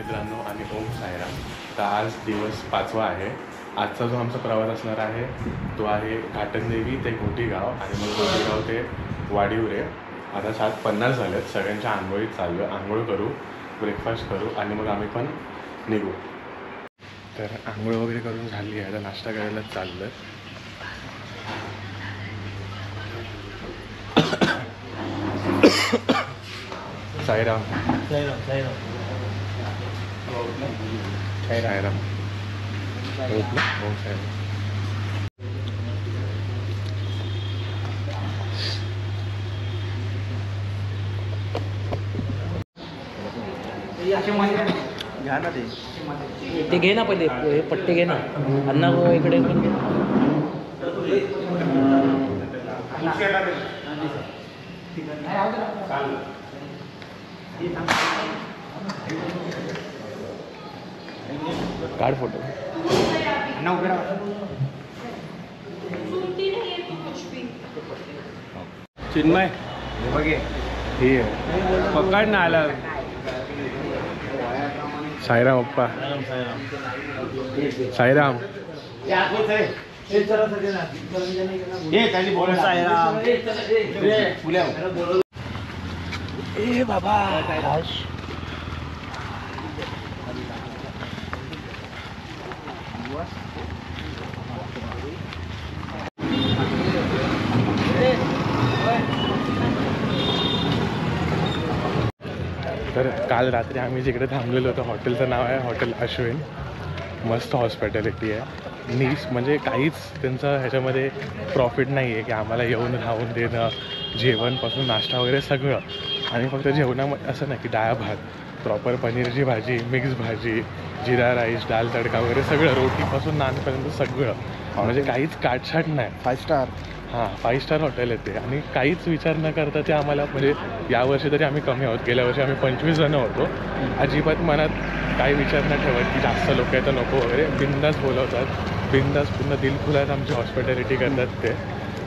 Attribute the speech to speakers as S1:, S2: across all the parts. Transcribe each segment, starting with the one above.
S1: मित्रांनो आणि ओम साईराम. तर आज दिवस 5वा आहे. आजचा जो आमचा प्रवास असणार आहे तो आहे घाटनदेवी ते घोटीगाव आणि मग घोटीगाव ते वाडीवरे. आता 7:50 झालेत. सगळ्यांच्या आंघोळीत चाललो. आंघोळ करू, ब्रेकफास्ट करू आणि मग आम्ही पण निघू. तर आंघोळ वगैरे करून झाली आहे. आता नाश्ता करायला चाललं. साईराम साईराम साईराम साईराम ओम साईराम.
S2: घ्या ना
S3: ते घे ना पहिले, हे पट्टे घे ना. अण्णा इकडे पण घे.
S1: काढ फोटो.
S2: चिन्मय बघे
S1: हे आहे
S2: पकड ना आला.
S1: साईराम अप्पा. साईराम
S3: ए बाबा
S1: तर काल रात्री आम्ही जिकडे थांबलेलो होतो हॉटेलचं नाव आहे हॉटेल अश्विन. मस्त हॉस्पिटॅलिटी आहे. नीस म्हणजे काहीच त्यांचं ह्याच्यामध्ये प्रॉफिट नाही आहे की आम्हाला येऊन राहून देणं, जेवणपासून नाश्ता वगैरे सगळं. आणि फक्त जेवणामध्ये असं नाही की डाळ भात, प्रॉपर पनीरची भाजी, मिक्स भाजी, जिरा राईस, दाल तडका वगैरे सगळं, रोटीपासून नानपर्यंत सगळं. म्हणजे काहीच काटछाट नाही.
S2: 5 स्टार.
S1: हां, 5 स्टार हॉटेल आहे ते. आणि काहीच विचार न करता ते आम्हाला, म्हणजे यावर्षी तरी आम्ही कमी आहोत. गेल्या वर्षी आम्ही 25 जणं होतो. अजिबात मनात काही विचार न ठेवत की जास्त लोक आहेत तर नको वगैरे. बिंदास बोलवतात, बिंदास पूर्ण दिलखुलास आमची हॉस्पिटॅलिटी करतात ते.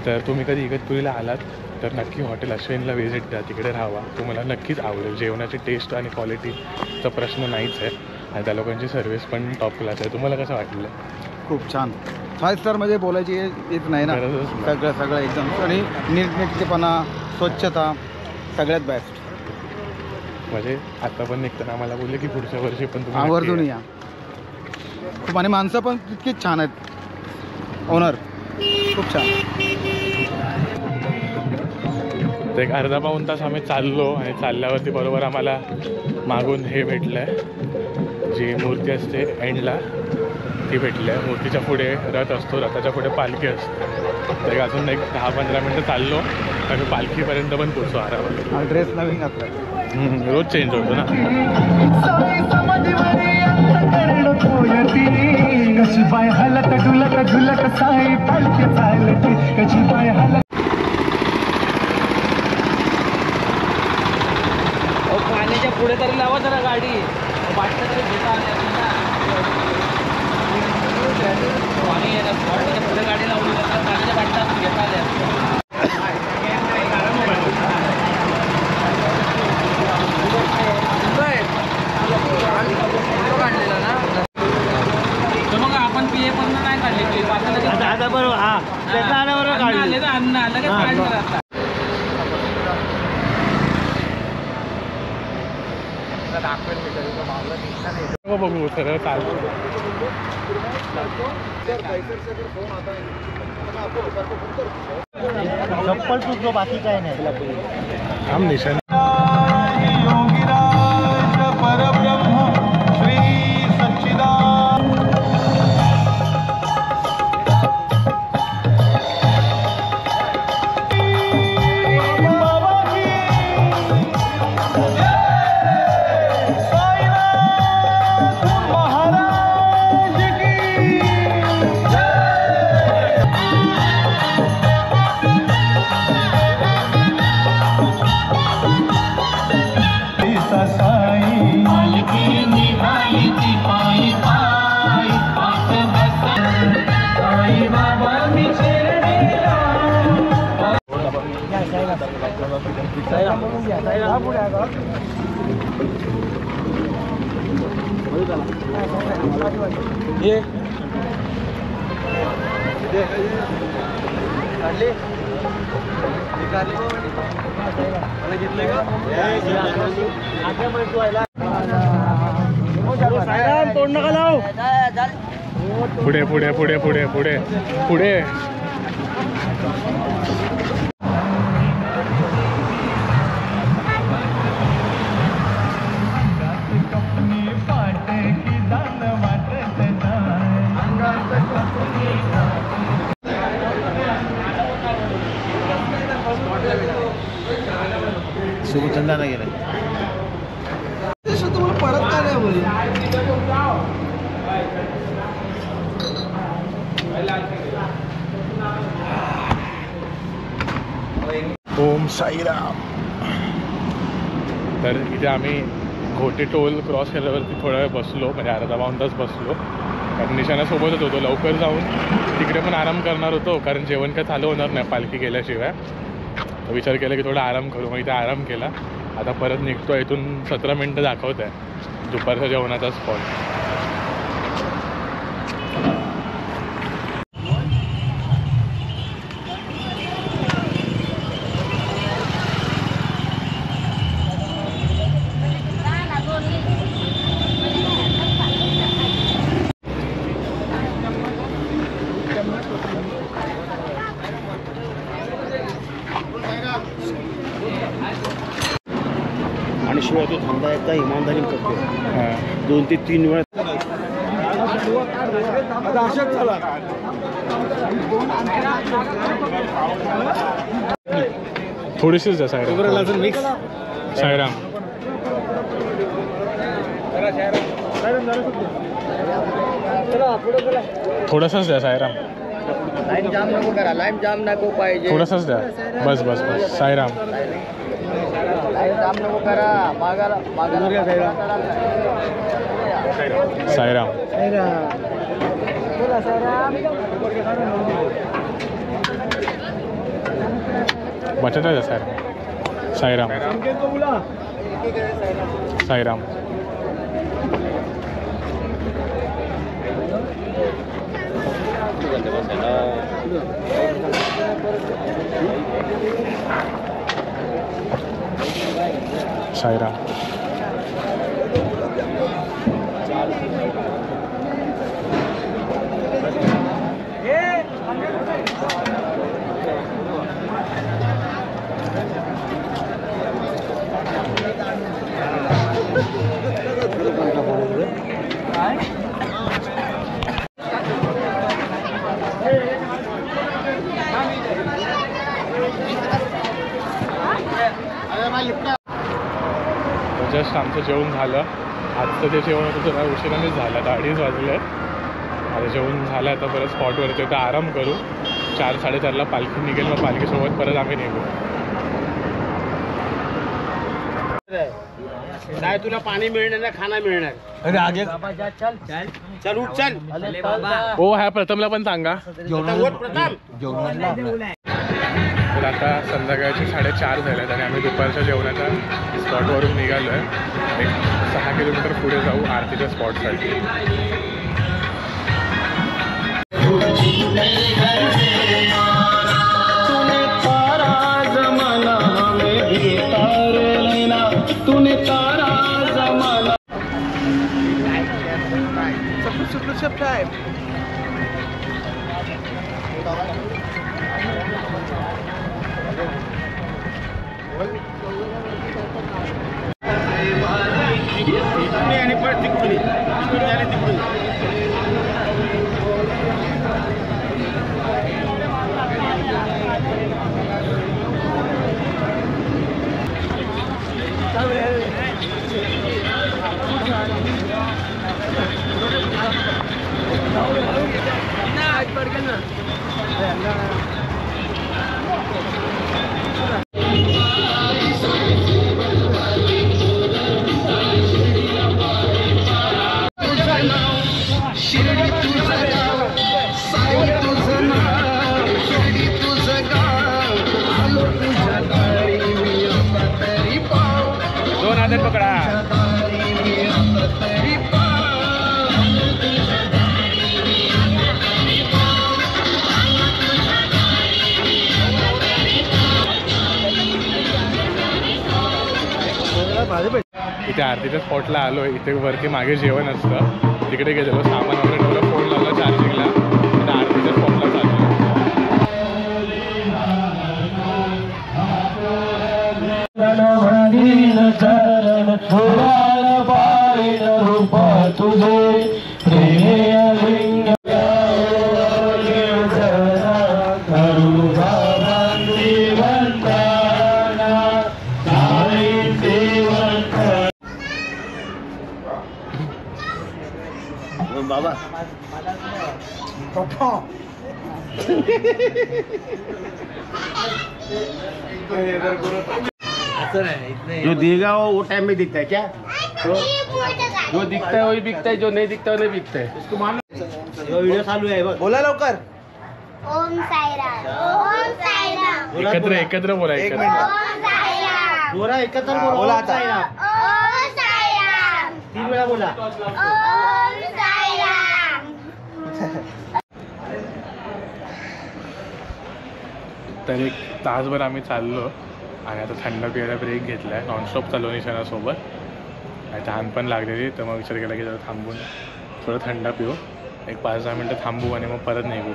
S1: तर तुम्ही कधी इगतपुरीला आलात तर नक्की हॉटेल अश्विनला व्हिजिट द्या, तिकडे राहावा. तुम्हाला नक्कीच आवडेल. जेवणाची टेस्ट आणि क्वालिटीचा प्रश्न नाहीच आहे. आणि त्या लोकांची सर्व्हिस पण टॉप क्लास आहे. तुम्हाला कसं वाटलं?
S2: खूप छान. 5 स्टारमध्ये बोलायची येत नाही ना. सगळं एकदम. आणि नीटनेटकेपणा, स्वच्छता सगळ्यात बेस्ट.
S1: म्हणजे आता पण निघताना आम्हाला बोलले की पुढच्या वर्षी पण तुम्ही
S2: आवर्जून या. खूप. आणि माणसं पण तितकीच छान आहेत. ओनर खूप छान.
S1: तर एक अर्धा पाऊण तास आम्ही चाललो आणि चालल्यावरती बरोबर आम्हाला मागून हे भेटलं आहे, जी मूर्ती असते एंडला ती भेटली आहे. मूर्तीच्या पुढे रथ असतो, रथाच्या पुढे पालखी असते. तर अजून एक 10-15 मिनटं चाललो आम्ही पालखीपर्यंत पण पोचू आरामात.
S2: ड्रेस नवीन घातला.
S1: रोज चेंज होतो ना.
S4: कशी पाय हलत ढुलत ढुलत साई पालखी चालते. कशी पाय हलत.
S3: पाण्याच्या पुढे तरी लावा जरा गाडी. वाटतं तरी घेता पाणी पाण्याच्या पुढे गाडी लावली तर पाण्याच्या वाटतात घेता आल्या. काढलेला ना तर मग आपण पीए पण नाही काढली. आता बरोबर. हा त्याचा आल्याबरोबर काढले तर अन्न आलं का काढलं.
S1: बघू सरळ चालतो.
S2: चप्पल तुझं बाकी काय नाही.
S1: हम निशान
S4: परब्रह्म श्री सच्चिदानंद.
S3: पुढे
S2: तोड नका लाव.
S1: पुढे पुढे पुढे पुढे पुढे पुढे.
S2: सुगंधा नाही गेला तुम्हाला पडत का नाही बोली.
S1: ओम साईराम. तर इथे आम्ही घोटे टोल क्रॉस केल्यावरती थोडा वेळ बसलो, म्हणजे अर्धा पाऊण तास बसलो, कारण निशाणासोबतच होतो. लवकर जाऊन तिकडे पण आराम करणार होतो, कारण जेवण काय चालू होणार नाही पालखी गेल्याशिवाय. विचार केला की थोडा आराम करू, मग इथे आराम केला. आता परत निघतो. इथून 17 मिनटं दाखवत आहे दुपारच्या जेवणाचा स्पॉट.
S2: आणि शिवाय तो धंदा एकदा इमानदारी करतो. 2 ते 3 वेळा
S1: थोडीशीच द्या साईराम.
S2: मिक्स
S1: साईराम थोडंसंच द्या साईराम.
S2: लाईन जाम नको करा. लाईन जाम नको पाहिजे.
S1: थोडंसंच द्या. बस बस बस. साईराम.
S2: लाईन जाम नको करा. मागाला
S1: साईराम. बटाटा द्या साईराम. साईराम. साईराम. साईराम. जस्ट आमचं जेवण झालं. आजचं ते जेवण होतं जरा उशिरानेच झालं. आता 2:30 वाजले. आता जेवण झालं. आता परत स्पॉटवरती तर आराम करू. 4-4:30ला पालखी निघेल. मग पालखीसोबत परत आम्ही निघू.
S2: काय तुला पाणी मिळणार ना खाना मिळणार. अरे आगे चल उठ चल.
S1: हो ह्या प्रथमला पण सांगा. तर आता संध्याकाळचे 4:30 झाल्यात आणि आम्ही दुपारच्या जेवणाच्या स्पॉटवरून निघालो आहे. एक 6 किलोमीटर पुढे जाऊ आरतीच्या स्पॉटसाठी.
S2: आणि परत तिकडून
S1: इथे आरतीच्या स्पॉटला आलो. इथे वरती मागे जेवण असतं, तिकडे गेलेलो, सामान वगैरे ठेवलं, फोन लावला चार्जिंगला, इथे आरतीच्या स्पॉटला चाललो.
S2: बाबा
S5: जो दिखेगा वो टाइम में दिखता है क्या?
S3: जो दिखता है वही बिकता है, जो नहीं दिखता है वो नहीं बिकता है.
S5: वीडियो चालू आहे बघ.
S2: बोला लवकर.
S6: ओम साईराम. ओम साईराम.
S1: एकत्र बोला.
S2: एक मिनिट.
S6: ओम साईराम.
S5: बोला एकत्र बोला.
S2: बोला आता.
S6: ओम साईराम.
S5: 3 वेळा बोला.
S6: ओम साईराम.
S1: तर एक तासभर आम्ही चाललो आणि आता थंड पियाला ब्रेक घेतला आहे. नॉनस्टॉप चाललो निशाणासोबत आणि तहान पण लागलेली, तर मग विचार केला की जरा थांबून थोडं थंड पिऊ. एक 5-10 मिनटं थांबू आणि मग परत निघू.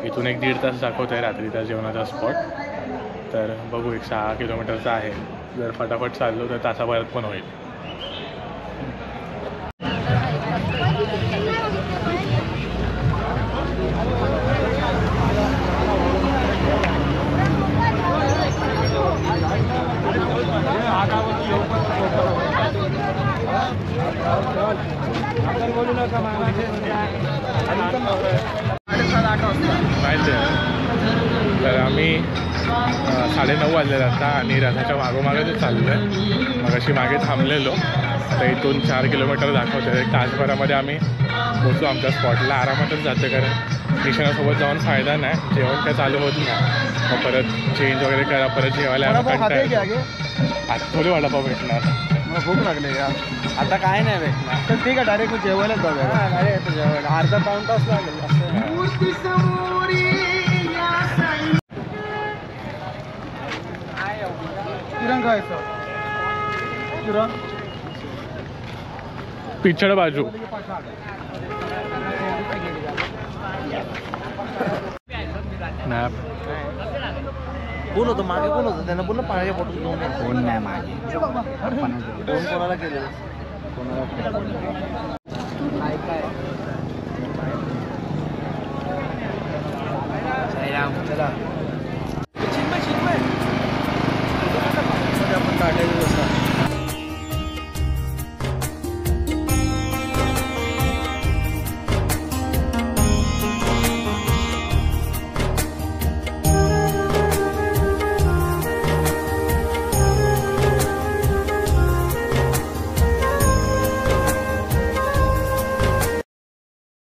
S1: इथून 1-1.5 तास दाखवत आहे रात्रीचा जेवणाचा स्पॉट. तर बघू, 6 किलोमीटरचा आहे. जर फटाफट चाललो तर तासाभरात पण होईल. माहिती आहे. तर आम्ही 9:30 वाजले आता आणि रथाच्या मागोमागच चाललो आहे. मग अशी मागे थांबलेलो. आता इथून 4 किलोमीटर दाखवतो. 1 तासभरामध्ये आम्ही पोचू आमच्या स्पॉटला. आरामातच जातं, कारण निशाणासोबत जाऊन फायदा नाही, जेवण काय चालू होत नाही. मग परत चेंज वगैरे करा, परत जेवायला आता थोडी वडापाव भेटणार.
S2: मला भूक लागली यार. आता काय नाही भेटणार, तर ठीक आहे, डायरेक्ट मी जेवायलाच जाऊया. डायरेक्ट जेवायला 1/2-पाऊण तास लागेल असं. किरण खायचं. किरण
S1: पिछड़ बाजू. नाही
S5: कोण होतं मागे? कोण होतं? त्यांना पूर्ण पाण्याच्या बॉटल घेऊन ये.
S2: कोण नाही मागे.
S5: फोन कोणाला केलं?
S2: चला